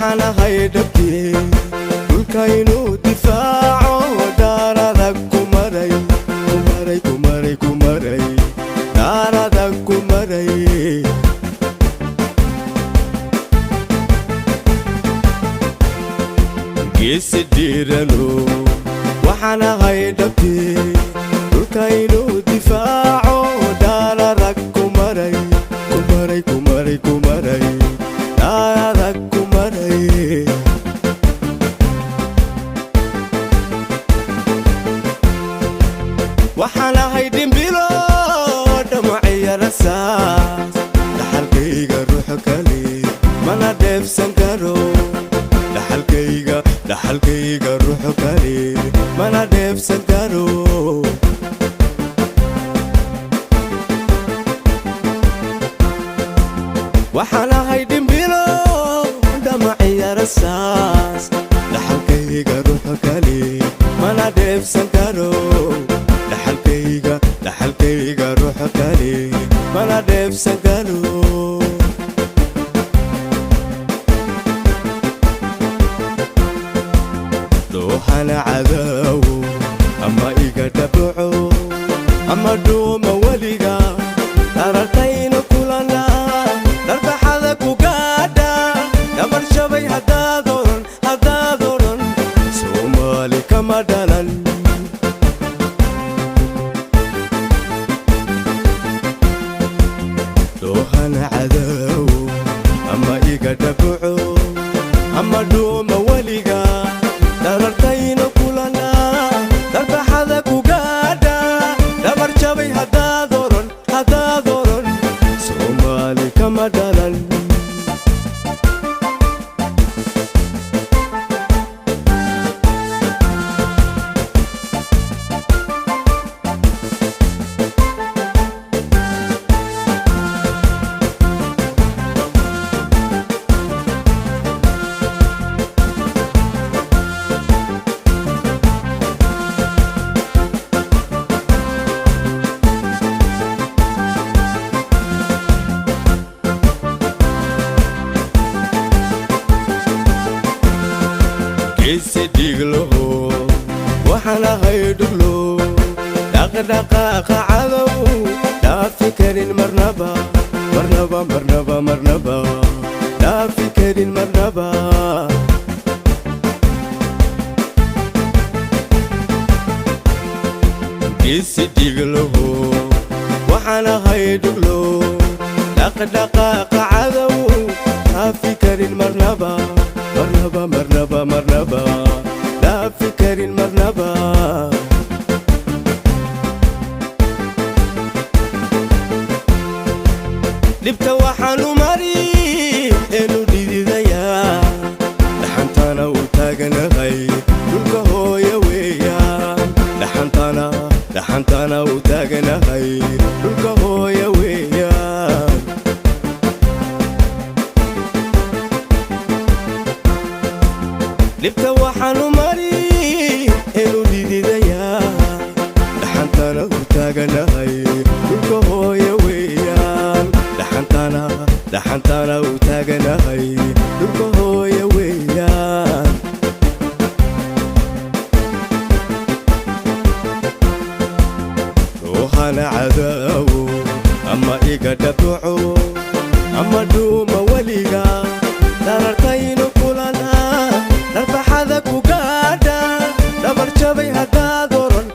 waxana haydabtay dhulkaynu difaaco daarada kumaray daarada kumaray geesi diirano waxana haydabtay dhulkaynu difaaco daarada kumaray daarada kumaray waxana haydinbilo dhamacaya rasaas dhaxalkayga ruuxa kale mana dheefsan karo dhaxalkayga ruuxa kale mana dheefsan karo waxana haydinbilo dhamacaya rasaas dhaxalkayga ruuxa kale mana dheefsan karo dhaxalkayga ruuxa kale mana dheefsan karo doohana cadaawo ama iga dhabaco ama dhuuma weliga darartayna kulana darbaxada ku gaadha dhabar shabay haddaad oran Soomaali kama dhalan doohana cadaawo ama iga dhabaco ama dhuuma weliga darartayna kulana darbaxada ku gaadha dhabar jabay haddaad oran Soomaali kama dhalan geesi dhiglo waxana haydhuglo dhaqdhaqaaqa cadow dhaafi karin marnaba dhaafi karin marnaba geesi dhiglo waxana haydhuglo dhaqdhaqaaqa cadow dhaafi karin marnaba dhaafi karin marnaba dhibta waxaanu mari eenu dhididayaa dhaxantana u taaganahay dhulka hooya weeyaan dhaxantana u taaganahay dhulka hooya weeyaan dhibta waxaanu mari eenu dhididayaa dhaxantana u taaganahay dhulka hooya weeyaan dhaxantana u taaganahay dhulka hooya weeyaan doohana cadaawo ama iga dhabaco ama dhuuma weliga darartayna kulana darbaxada ku gaadha dhabar jabay haddaad oran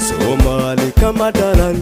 Soomaali kama dhalan